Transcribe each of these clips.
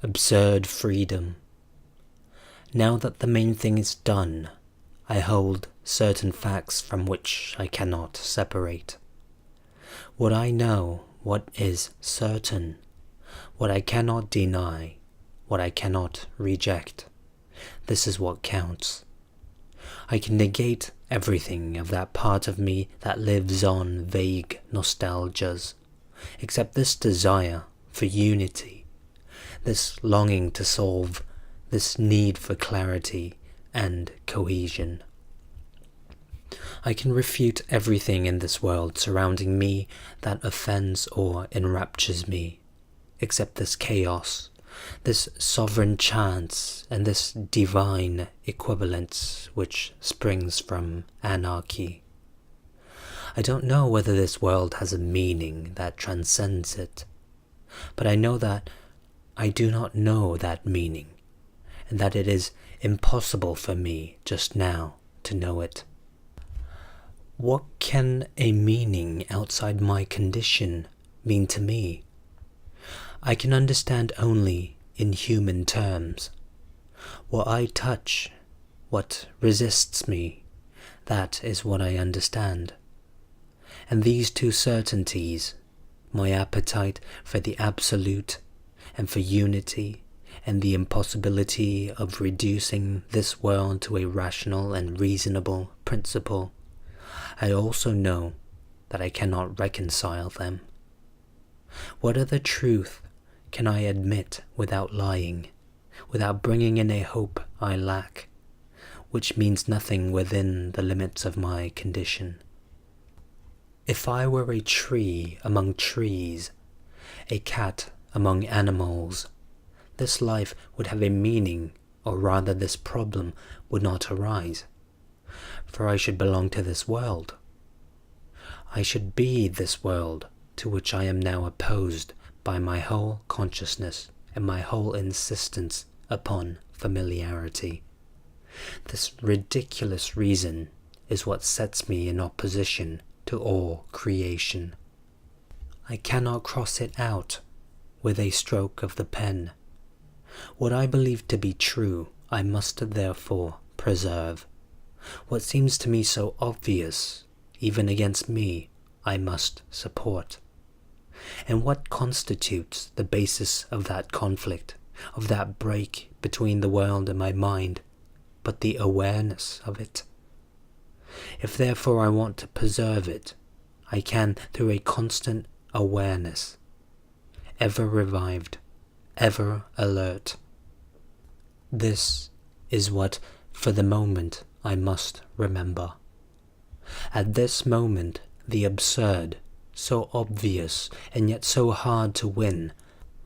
Absurd freedom. Now that the main thing is done, I hold certain facts from which I cannot separate. What I know, what is certain, what I cannot deny, what I cannot reject, this is what counts. I can negate everything of that part of me that lives on vague nostalgias, except this desire for unity, this longing to solve, this need for clarity and cohesion. I can refute everything in this world surrounding me that offends or enraptures me, except this chaos, this sovereign chance, and this divine equivalence which springs from anarchy. I don't know whether this world has a meaning that transcends it, but I know that I do not know that meaning, and that it is impossible for me just now to know it. What can a meaning outside my condition mean to me? I can understand only in human terms. What I touch, what resists me, that is what I understand. And these two certainties, my appetite for the absolute and for unity, and the impossibility of reducing this world to a rational and reasonable principle, I also know that I cannot reconcile them. What other truth can I admit without lying, without bringing in a hope I lack, which means nothing within the limits of my condition? If I were a tree among trees, a cat among animals, this life would have a meaning, or rather this problem would not arise, for I should belong to this world. I should be this world to which I am now opposed by my whole consciousness and my whole insistence upon familiarity. This ridiculous reason is what sets me in opposition to all creation. I cannot cross it out with a stroke of the pen. What I believe to be true, I must therefore preserve. What seems to me so obvious, even against me, I must support. And what constitutes the basis of that conflict, of that break between the world and my mind, but the awareness of it? If therefore I want to preserve it, I can through a constant awareness, ever revived, ever alert. This is what, for the moment, I must remember. At this moment, the absurd, so obvious and yet so hard to win,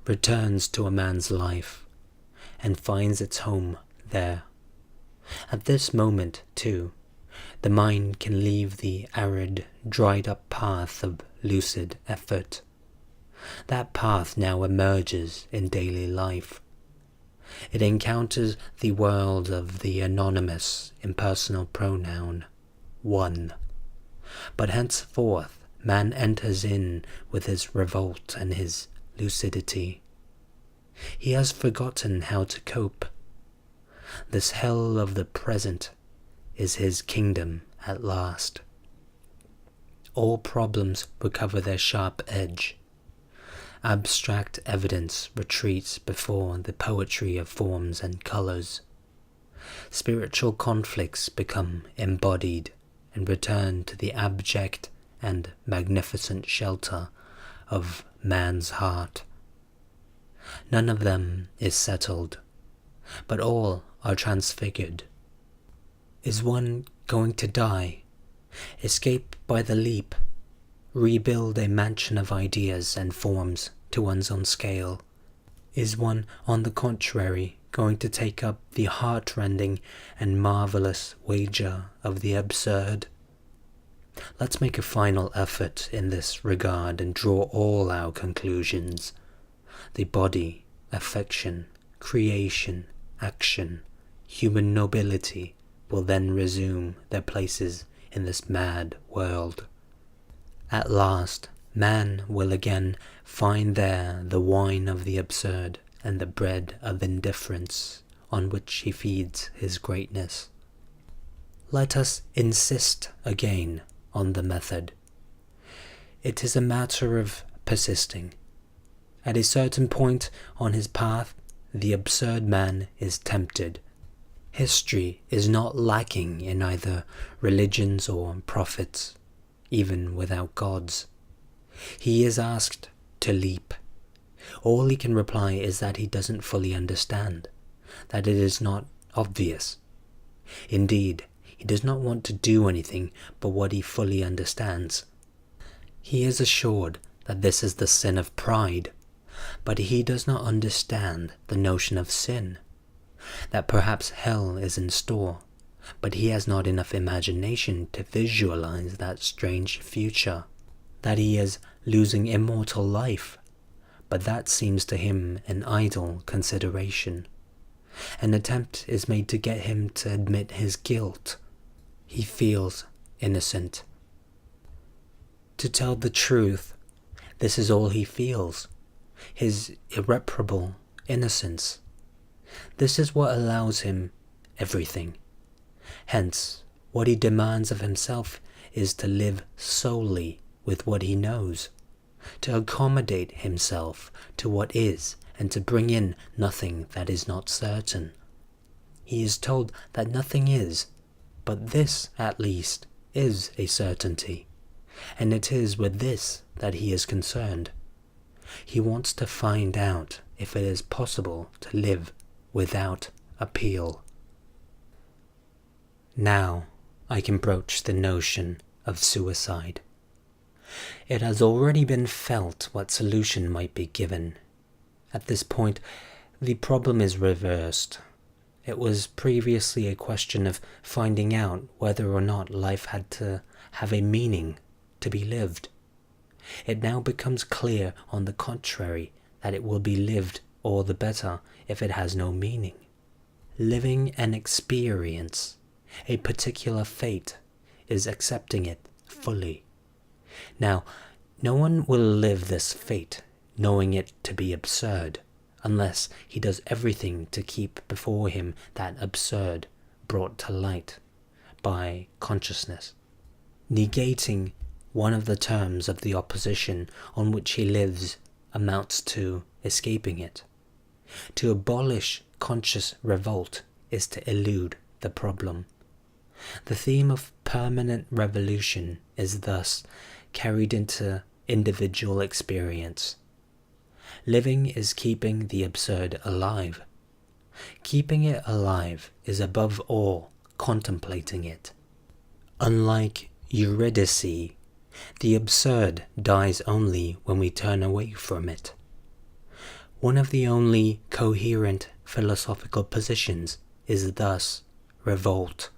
returns to a man's life, and finds its home there. At this moment, too, the mind can leave the arid, dried-up path of lucid effort. That path now emerges in daily life. It encounters the world of the anonymous, impersonal pronoun, one. But henceforth, man enters in with his revolt and his lucidity. He has forgotten how to cope. This hell of the present is his kingdom at last. All problems recover their sharp edge. Abstract evidence retreats before the poetry of forms and colors. Spiritual conflicts become embodied and return to the abject and magnificent shelter of man's heart. None of them is settled, but all are transfigured. Is one going to die, escape by the leap, rebuild a mansion of ideas and forms to one's own scale? Is one, on the contrary, going to take up the heart-rending and marvelous wager of the absurd? Let's make a final effort in this regard and draw all our conclusions. The body, affection, creation, action, human nobility will then resume their places in this mad world. At last, man will again find there the wine of the absurd and the bread of indifference on which he feeds his greatness. Let us insist again on the method. It is a matter of persisting. At a certain point on his path, the absurd man is tempted. History is not lacking in either religions or prophets, even without gods. He is asked to leap. All he can reply is that he doesn't fully understand, that it is not obvious. Indeed, he does not want to do anything but what he fully understands. He is assured that this is the sin of pride, but he does not understand the notion of sin, that perhaps hell is in store, but he has not enough imagination to visualize that strange future, that he is losing immortal life, but that seems to him an idle consideration. An attempt is made to get him to admit his guilt. He feels innocent. To tell the truth, this is all he feels, his irreparable innocence. This is what allows him everything. Hence, what he demands of himself is to live solely with what he knows, to accommodate himself to what is, and to bring in nothing that is not certain. He is told that nothing is, but this, at least, is a certainty, and it is with this that he is concerned. He wants to find out if it is possible to live without appeal. Now I can broach the notion of suicide. It has already been felt what solution might be given. At this point, the problem is reversed. It was previously a question of finding out whether or not life had to have a meaning to be lived. It now becomes clear, on the contrary, that it will be lived all the better if it has no meaning. Living an experience, a particular fate, is accepting it fully. Now, no one will live this fate knowing it to be absurd, unless he does everything to keep before him that absurd brought to light by consciousness, negating one of the terms of the opposition on which he lives amounts to escaping it. To abolish conscious revolt is to elude the problem. The theme of permanent revolution is thus carried into individual experience. Living is keeping the absurd alive. Keeping it alive is above all contemplating it. Unlike Eurydice, the absurd dies only when we turn away from it. One of the only coherent philosophical positions is thus revolt.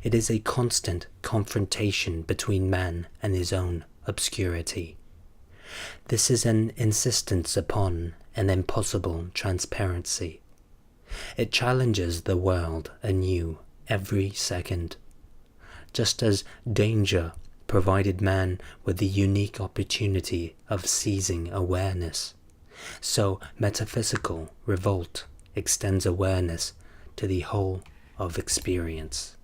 It is a constant confrontation between man and his own obscurity. This is an insistence upon an impossible transparency. It challenges the world anew every second. Just as danger provided man with the unique opportunity of seizing awareness, so metaphysical revolt extends awareness to the whole of experience.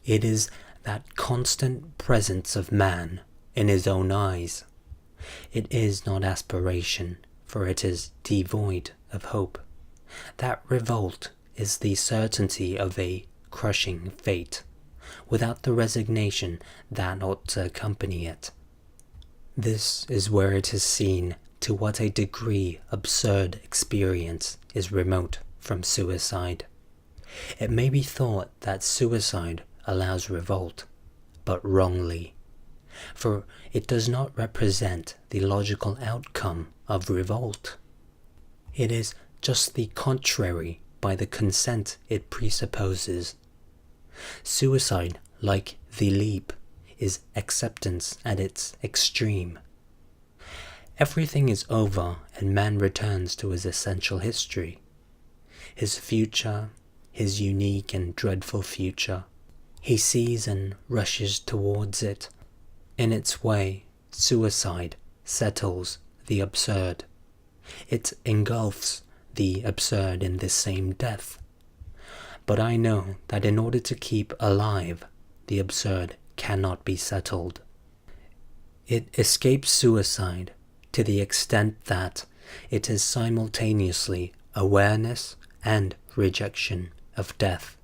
It is that constant presence of man in his own eyes. It is not aspiration, for it is devoid of hope. That revolt is the certainty of a crushing fate, without the resignation that ought to accompany it. This is where it is seen to what a degree absurd experience is remote from suicide. It may be thought that suicide allows revolt, but wrongly, for it does not represent the logical outcome of revolt. It is just the contrary by the consent it presupposes. Suicide, like the leap, is acceptance at its extreme. Everything is over and man returns to his essential history, his future, his unique and dreadful future. He sees and rushes towards it. In its way, suicide settles the absurd. It engulfs the absurd in this same death. But I know that in order to keep alive, the absurd cannot be settled. It escapes suicide to the extent that it is simultaneously awareness and rejection of death.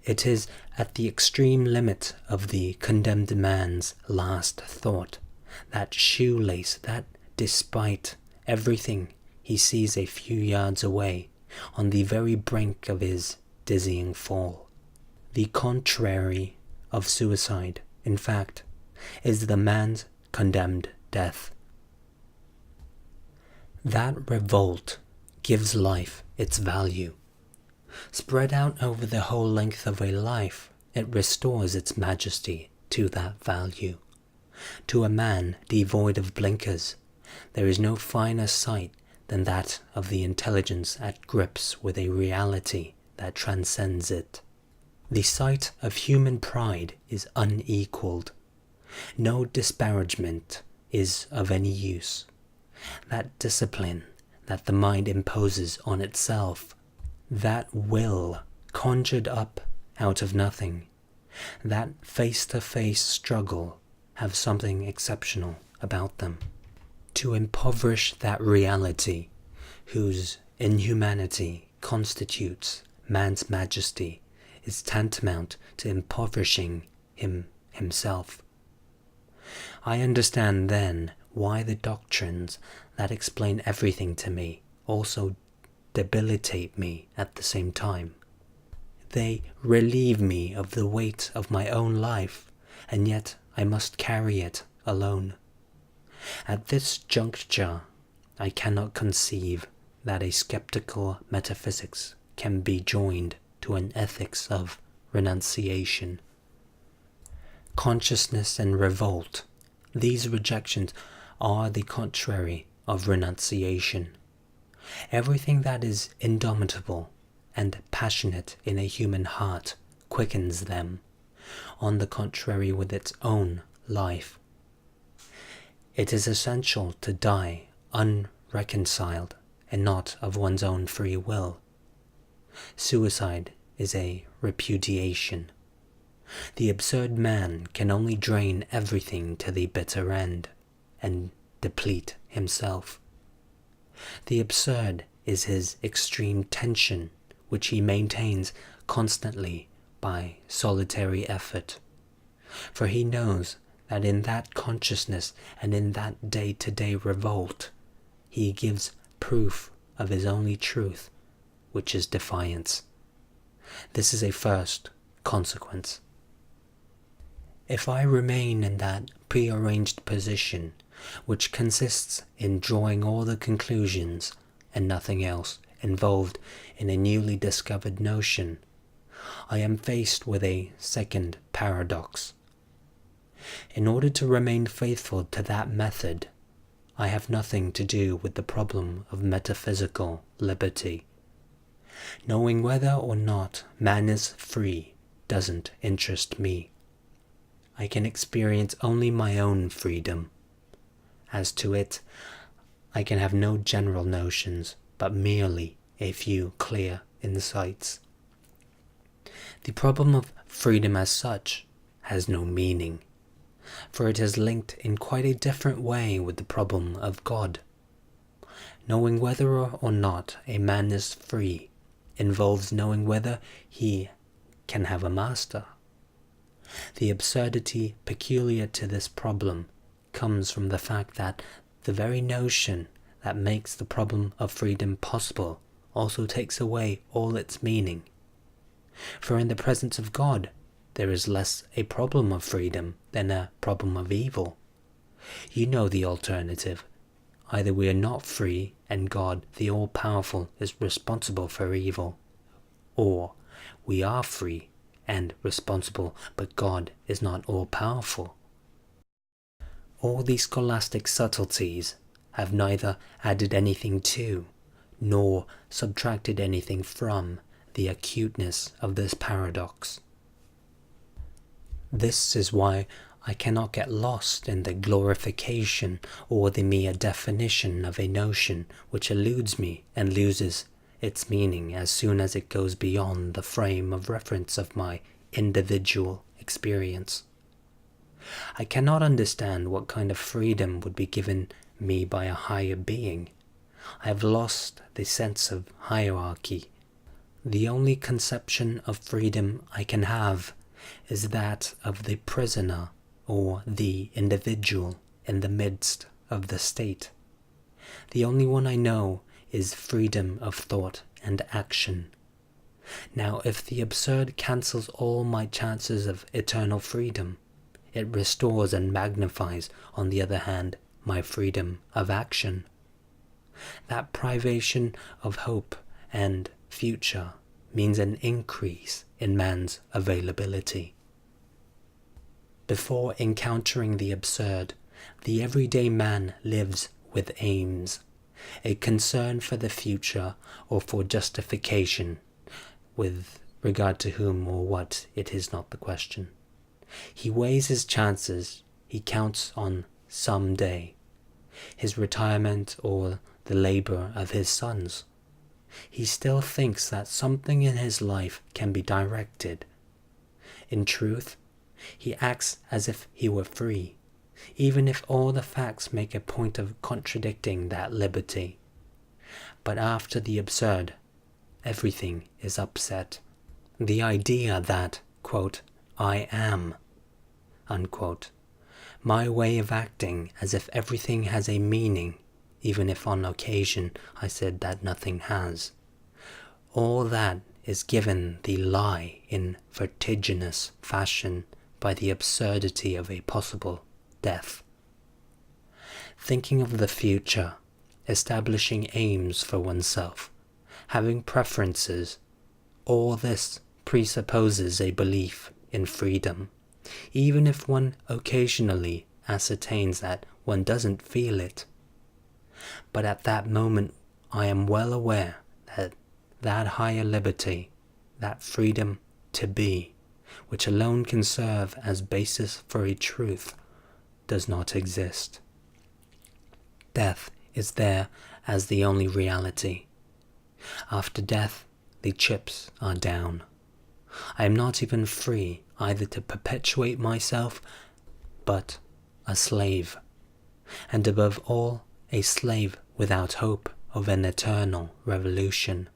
It is at the extreme limit of the condemned man's last thought, that shoelace that, despite everything, he sees a few yards away, on the very brink of his dizzying fall. The contrary of suicide, in fact, is the man's condemned death. That revolt gives life its value. Spread out over the whole length of a life, it restores its majesty to that value. To a man devoid of blinkers, there is no finer sight than that of the intelligence at grips with a reality that transcends it. The sight of human pride is unequaled. No disparagement is of any use. That discipline that the mind imposes on itself, that will conjured up out of nothing, that face-to-face struggle have something exceptional about them. To impoverish that reality, whose inhumanity constitutes man's majesty, is tantamount to impoverishing himself. I understand then why the doctrines that explain everything to me also debilitate me at the same time. They relieve me of the weight of my own life, and yet I must carry it alone. At this juncture, I cannot conceive that a skeptical metaphysics can be joined to an ethics of renunciation. Consciousness and revolt, these rejections are the contrary of renunciation. Everything that is indomitable and passionate in a human heart quickens them, on the contrary with its own life. It is essential to die unreconciled and not of one's own free will. Suicide is a repudiation. The absurd man can only drain everything to the bitter end and deplete himself. The absurd is his extreme tension, which he maintains constantly by solitary effort. For he knows that in that consciousness and in that day-to-day revolt, he gives proof of his only truth, which is defiance. This is a first consequence. If I remain in that prearranged position, which consists in drawing all the conclusions and nothing else involved in a newly discovered notion, I am faced with a second paradox. In order to remain faithful to that method, I have nothing to do with the problem of metaphysical liberty. Knowing whether or not man is free doesn't interest me. I can experience only my own freedom. As to it, I can have no general notions, but merely a few clear insights. The problem of freedom as such has no meaning, for it is linked in quite a different way with the problem of God. Knowing whether or not a man is free involves knowing whether he can have a master. The absurdity peculiar to this problem comes from the fact that the very notion that makes the problem of freedom possible also takes away all its meaning. For in the presence of God, there is less a problem of freedom than a problem of evil. You know the alternative. Either we are not free and God, the all-powerful, is responsible for evil, or we are free and responsible, but God is not all-powerful. All these scholastic subtleties have neither added anything to, nor subtracted anything from, the acuteness of this paradox. This is why I cannot get lost in the glorification or the mere definition of a notion which eludes me and loses its meaning as soon as it goes beyond the frame of reference of my individual experience. I cannot understand what kind of freedom would be given me by a higher being. I have lost the sense of hierarchy. The only conception of freedom I can have is that of the prisoner or the individual in the midst of the state. The only one I know is freedom of thought and action. Now, if the absurd cancels all my chances of eternal freedom, it restores and magnifies, on the other hand, my freedom of action. That privation of hope and future means an increase in man's availability. Before encountering the absurd, the everyday man lives with aims, a concern for the future or for justification, with regard to whom or what it is not the question. He weighs his chances, he counts on some day, his retirement or the labor of his sons. He still thinks that something in his life can be directed. In truth, he acts as if he were free, even if all the facts make a point of contradicting that liberty. But after the absurd, everything is upset. The idea that, quote, I am, unquote, my way of acting as if everything has a meaning, even if on occasion I said that nothing has. All that is given the lie in vertiginous fashion by the absurdity of a possible death. Thinking of the future, establishing aims for oneself, having preferences, all this presupposes a belief in freedom, even if one occasionally ascertains that one doesn't feel it. But at that moment I am well aware that that higher liberty, that freedom to be, which alone can serve as basis for a truth, does not exist. Death is there as the only reality. After death, the chips are down. I am not even free either to perpetuate myself, but a slave, and above all, a slave without hope of an eternal revolution,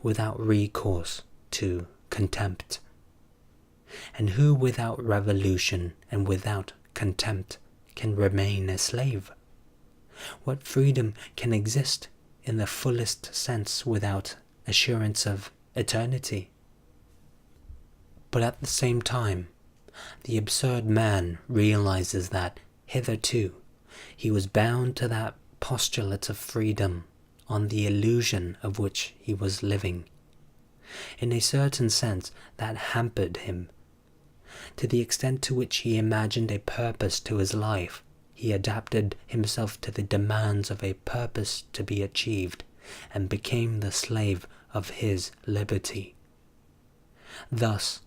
without recourse to contempt. And who without revolution and without contempt can remain a slave? What freedom can exist in the fullest sense without assurance of eternity? But at the same time, the absurd man realizes that hitherto he was bound to that postulate of freedom on the illusion of which he was living. In a certain sense, that hampered him. To the extent to which he imagined a purpose to his life, he adapted himself to the demands of a purpose to be achieved, and became the slave of his liberty. Thus,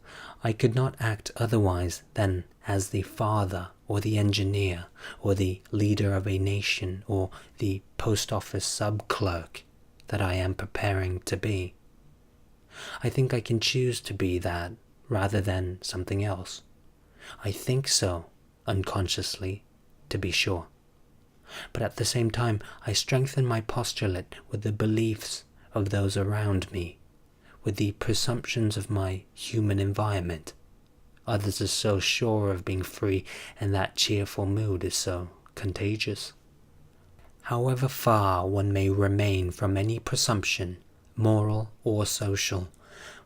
I could not act otherwise than as the father or the engineer or the leader of a nation or the post office sub-clerk that I am preparing to be. I think I can choose to be that rather than something else. I think so, unconsciously, to be sure. But at the same time, I strengthen my postulate with the beliefs of those around me, with the presumptions of my human environment. Others are so sure of being free, and that cheerful mood is so contagious. However far one may remain from any presumption, moral or social,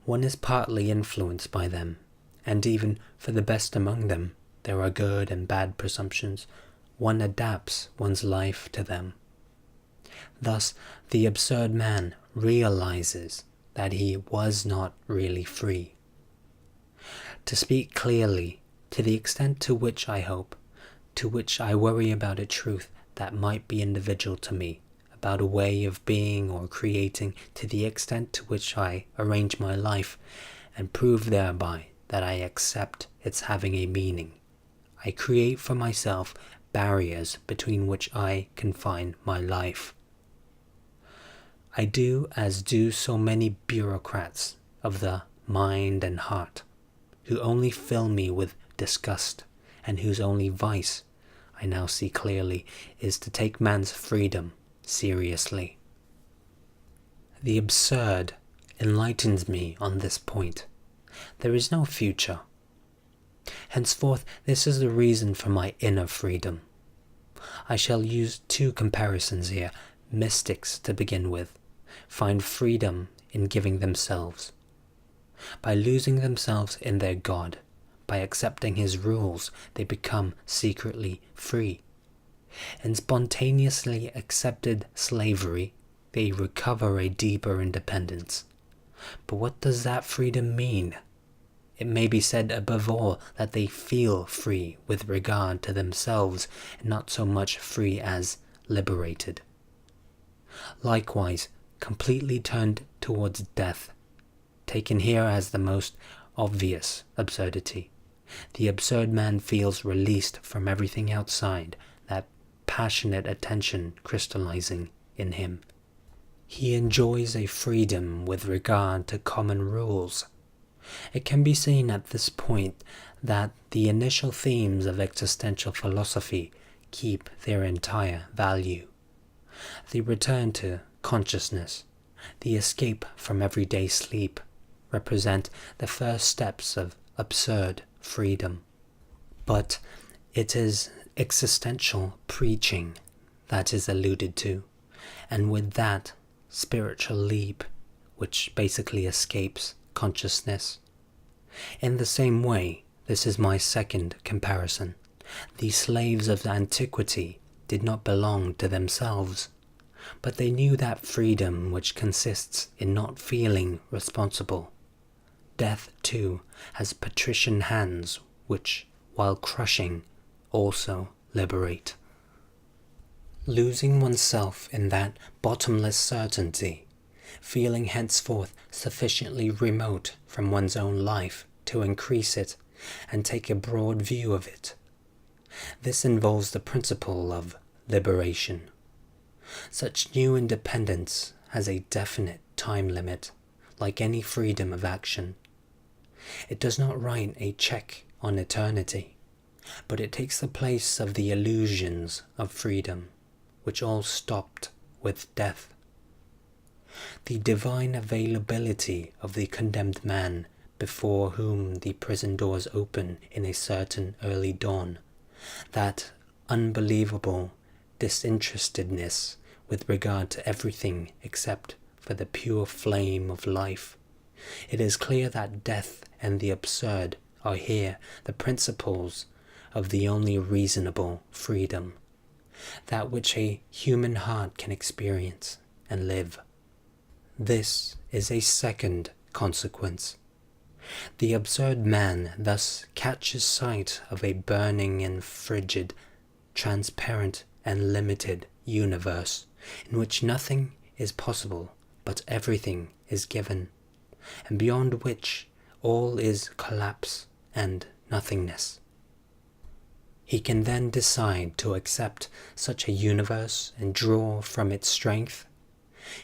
one is partly influenced by them, and even for the best among them, there are good and bad presumptions. One adapts one's life to them. Thus, the absurd man realizes that he was not really free. To speak clearly, to the extent to which I hope, to which I worry about a truth that might be individual to me, about a way of being or creating, to the extent to which I arrange my life and prove thereby that I accept its having a meaning, I create for myself barriers between which I confine my life. I do as do so many bureaucrats of the mind and heart, who only fill me with disgust, and whose only vice, I now see clearly, is to take man's freedom seriously. The absurd enlightens me on this point. There is no future. Henceforth, this is the reason for my inner freedom. I shall use two comparisons here. Mystics, to begin with, find freedom in giving themselves. By losing themselves in their God, by accepting his rules, they become secretly free. In spontaneously accepted slavery, they recover a deeper independence. But what does that freedom mean? It may be said above all that they feel free with regard to themselves, and not so much free as liberated. Likewise, completely turned towards death, taken here as the most obvious absurdity, the absurd man feels released from everything outside, that passionate attention crystallizing in him. He enjoys a freedom with regard to common rules. It can be seen at this point that the initial themes of existential philosophy keep their entire value. The return to consciousness, the escape from everyday sleep, represent the first steps of absurd freedom. But it is existential preaching that is alluded to, and with that spiritual leap, which basically escapes consciousness. In the same way, this is my second comparison. The slaves of antiquity did not belong to themselves, but they knew that freedom which consists in not feeling responsible. Death, too, has patrician hands which, while crushing, also liberate. Losing oneself in that bottomless certainty, feeling henceforth sufficiently remote from one's own life to increase it and take a broad view of it. This involves the principle of liberation. Such new independence has a definite time limit, like any freedom of action. It does not write a check on eternity, but it takes the place of the illusions of freedom, which all stopped with death. The divine availability of the condemned man before whom the prison doors open in a certain early dawn, that unbelievable disinterestedness with regard to everything except for the pure flame of life. It is clear that death and the absurd are here the principles of the only reasonable freedom, that which a human heart can experience and live. This is a second consequence. The absurd man thus catches sight of a burning and frigid, transparent and limited universe in which nothing is possible but everything is given, and beyond which all is collapse and nothingness. He can then decide to accept such a universe and draw from its strength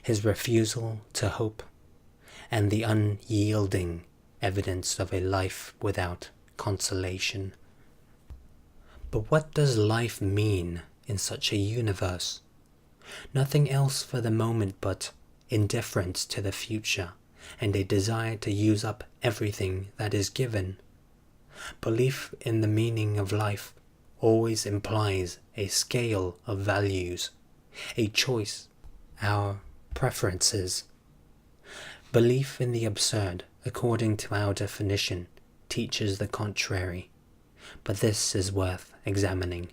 his refusal to hope and the unyielding evidence of a life without consolation. But what does life mean in such a universe? Nothing else for the moment but indifference to the future and a desire to use up everything that is given. Belief in the meaning of life always implies a scale of values, a choice, our preferences. Belief in the absurd, according to our definition, teaches the contrary, but this is worth examining.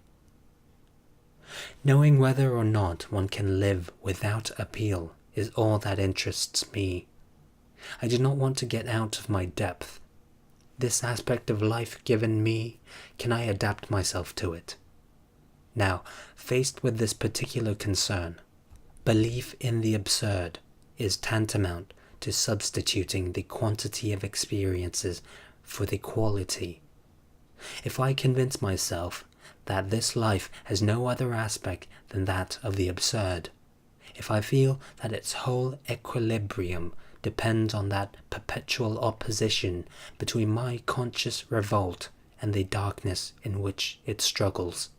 Knowing whether or not one can live without appeal is all that interests me. I do not want to get out of my depth. This aspect of life given me, can I adapt myself to it? Now, faced with this particular concern, belief in the absurd is tantamount to substituting the quantity of experiences for the quality. If I convince myself that this life has no other aspect than that of the absurd, if I feel that its whole equilibrium depends on that perpetual opposition between my conscious revolt and the darkness in which it struggles,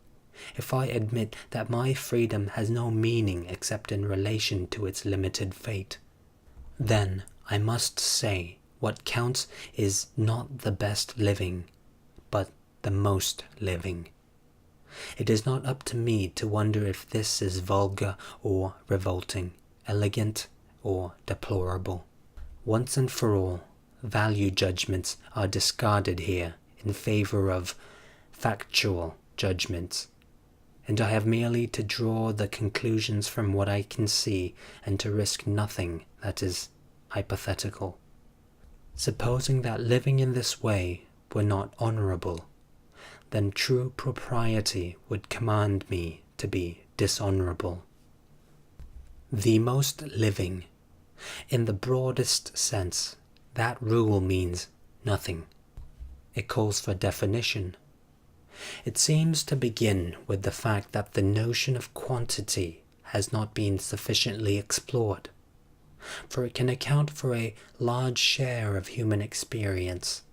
if I admit that my freedom has no meaning except in relation to its limited fate, then I must say what counts is not the best living, but the most living. It is not up to me to wonder if this is vulgar or revolting, elegant or deplorable. Once and for all, value judgments are discarded here in favor of factual judgments, and I have merely to draw the conclusions from what I can see and to risk nothing that is hypothetical. Supposing that living in this way were not honourable, then true propriety would command me to be dishonourable. The most living. In the broadest sense, that rule means nothing. It calls for definition. It seems to begin with the fact that the notion of quantity has not been sufficiently explored, for it can account for a large share of human experience.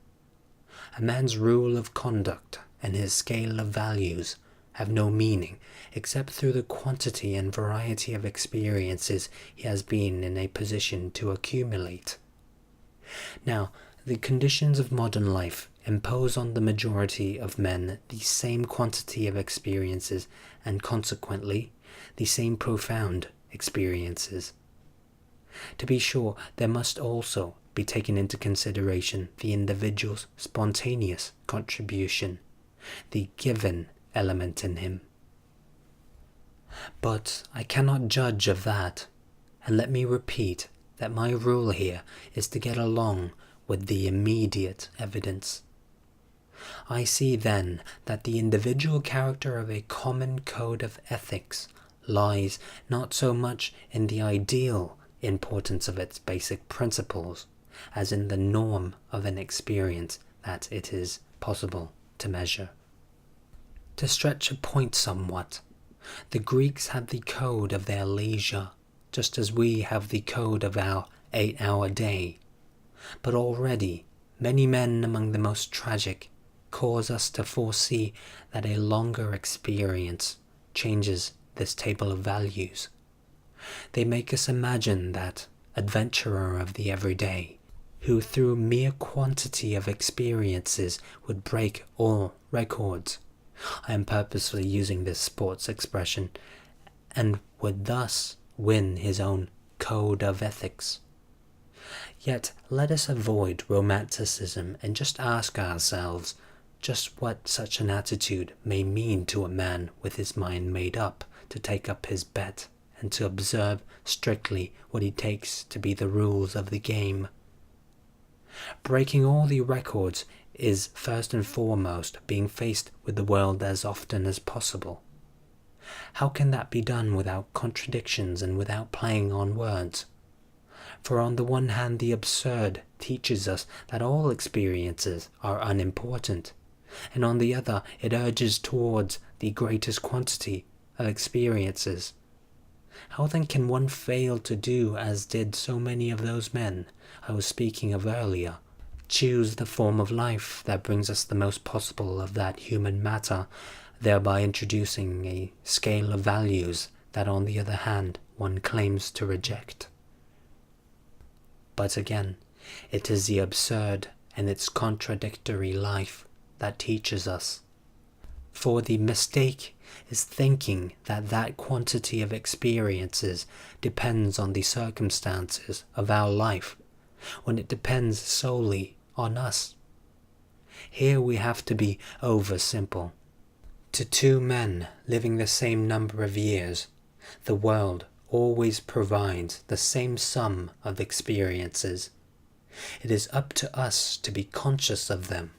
A man's rule of conduct and his scale of values have no meaning except through the quantity and variety of experiences he has been in a position to accumulate. Now, the conditions of modern life impose on the majority of men the same quantity of experiences and consequently the same profound experiences. To be sure, there must also be taken into consideration the individual's spontaneous contribution, the given element in him. But I cannot judge of that, and let me repeat that my rule here is to get along with the immediate evidence. I see then that the individual character of a common code of ethics lies not so much in the ideal importance of its basic principles as in the norm of an experience that it is possible to measure. To stretch a point somewhat, the Greeks had the code of their leisure, just as we have the code of our 8-hour day. But already, many men among the most tragic cause us to foresee that a longer experience changes this table of values. They make us imagine that adventurer of the everyday, who through mere quantity of experiences would break all records. I am purposely using this sports expression, and would thus win his own code of ethics. Yet let us avoid romanticism and just ask ourselves just what such an attitude may mean to a man with his mind made up to take up his bet and to observe strictly what he takes to be the rules of the game. Breaking all the records is first and foremost being faced with the world as often as possible. How can that be done without contradictions and without playing on words? For on the one hand the absurd teaches us that all experiences are unimportant, and on the other it urges towards the greatest quantity of experiences. How then can one fail to do as did so many of those men I was speaking of earlier, choose the form of life that brings us the most possible of that human matter, thereby introducing a scale of values that on the other hand one claims to reject? But again, it is the absurd and its contradictory life that teaches us. For the mistake is thinking that that quantity of experiences depends on the circumstances of our life, when it depends solely on us. Here we have to be over simple. To two men living the same number of years, the world always provides the same sum of experiences. It is up to us to be conscious of them.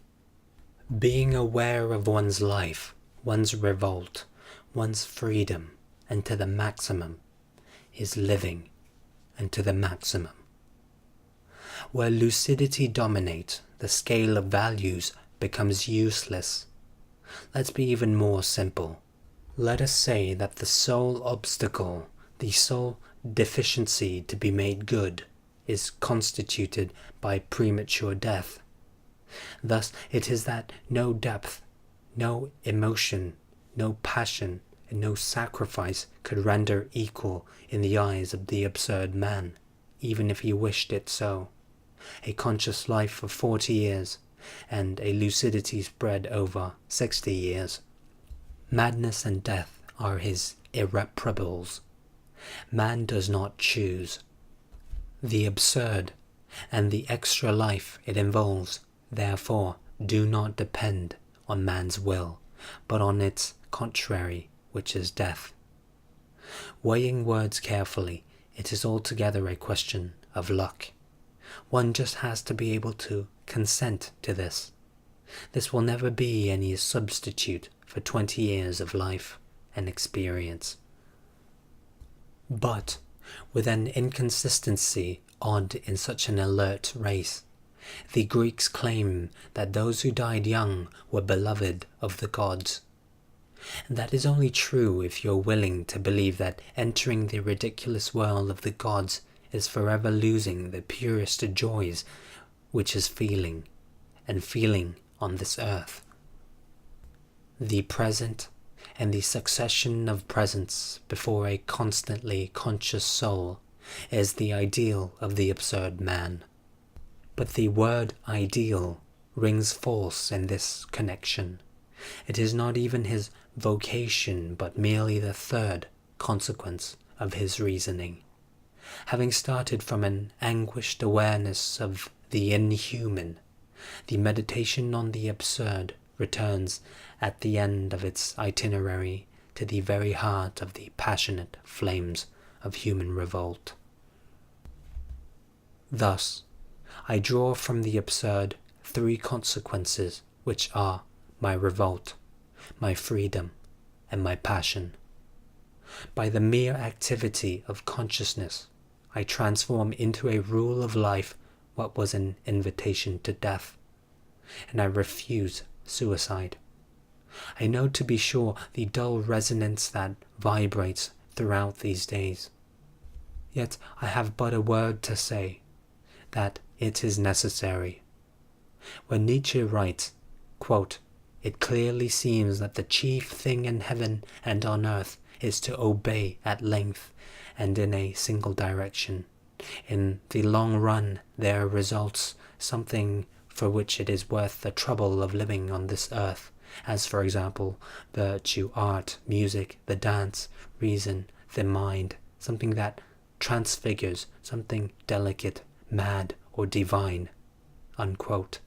Being aware of one's life, one's revolt, one's freedom, and to the maximum, is living, and to the maximum. Where lucidity dominates, the scale of values becomes useless. Let's be even more simple. Let us say that the sole obstacle, the sole deficiency to be made good, is constituted by premature death. Thus it is that no depth, no emotion, no passion, and no sacrifice could render equal in the eyes of the absurd man, even if he wished it so, a conscious life of 40 years, and a lucidity spread over 60 years. Madness and death are his irreparables. Man does not choose. The absurd and the extra life it involves, therefore, do not depend on man's will, but on its contrary, which is death. Weighing words carefully, it is altogether a question of luck. One just has to be able to consent to this. This will never be any substitute for 20 years of life and experience. But with an inconsistency odd in such an alert race, the Greeks claim that those who died young were beloved of the gods. That is only true if you're willing to believe that entering the ridiculous world of the gods is forever losing the purest joys, which is feeling, and feeling on this earth. The present and the succession of presents before a constantly conscious soul is the ideal of the absurd man. But the word ideal rings false in this connection. It is not even his vocation, but merely the third consequence of his reasoning. Having started from an anguished awareness of the inhuman, the meditation on the absurd returns at the end of its itinerary to the very heart of the passionate flames of human revolt. Thus, I draw from the absurd 3 consequences, which are my revolt, my freedom, and my passion. By the mere activity of consciousness, I transform into a rule of life what was an invitation to death, and I refuse suicide. I know to be sure the dull resonance that vibrates throughout these days. Yet I have but a word to say, that it is necessary. When Nietzsche writes, quote, "It clearly seems that the chief thing in heaven and on earth is to obey at length and in a single direction. In the long run there results something for which it is worth the trouble of living on this earth, as for example, virtue, art, music, the dance, reason, the mind, something that transfigures, something delicate, mad, or divine." Unquote.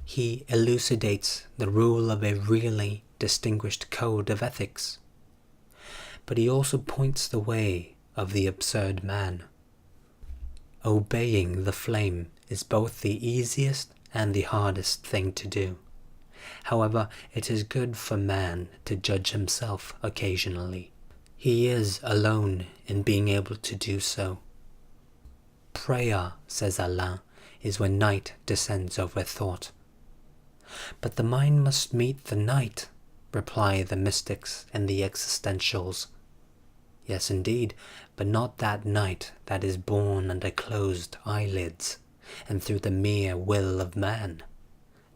He elucidates the rule of a really distinguished code of ethics. But he also points the way of the absurd man. Obeying the flame is both the easiest and the hardest thing to do. However, it is good for man to judge himself occasionally. He is alone in being able to do so. Prayer, says Alain, is when night descends over thought. But the mind must meet the night, reply the mystics and the existentials. Yes, indeed, but not that night that is born under closed eyelids, and through the mere will of man.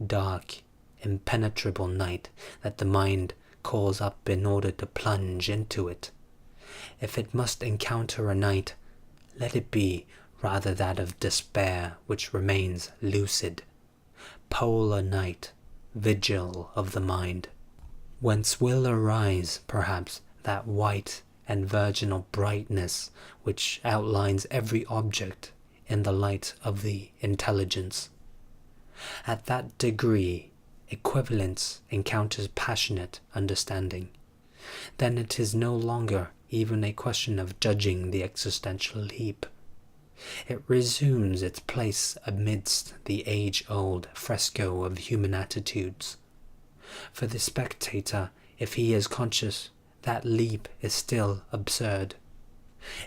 Dark, impenetrable night that the mind calls up in order to plunge into it. If it must encounter a night, let it be rather that of despair which remains lucid. Polar night, vigil of the mind, whence will arise, perhaps, that white and virginal brightness which outlines every object in the light of the intelligence. At that degree, equivalence encounters passionate understanding. Then it is no longer even a question of judging the existential heap. It resumes its place amidst the age-old fresco of human attitudes. For the spectator, if he is conscious, that leap is still absurd.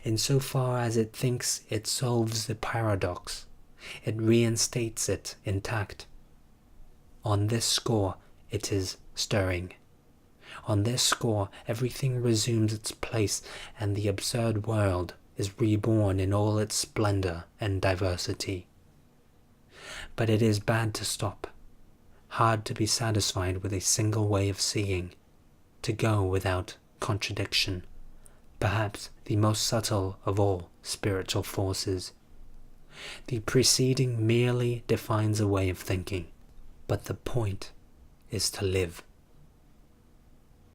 In so far as it thinks it solves the paradox, it reinstates it intact. On this score, it is stirring. On this score, everything resumes its place, and the absurd world is reborn in all its splendor and diversity. But it is bad to stop, hard to be satisfied with a single way of seeing, to go without contradiction, perhaps the most subtle of all spiritual forces. The preceding merely defines a way of thinking, but the point is to live.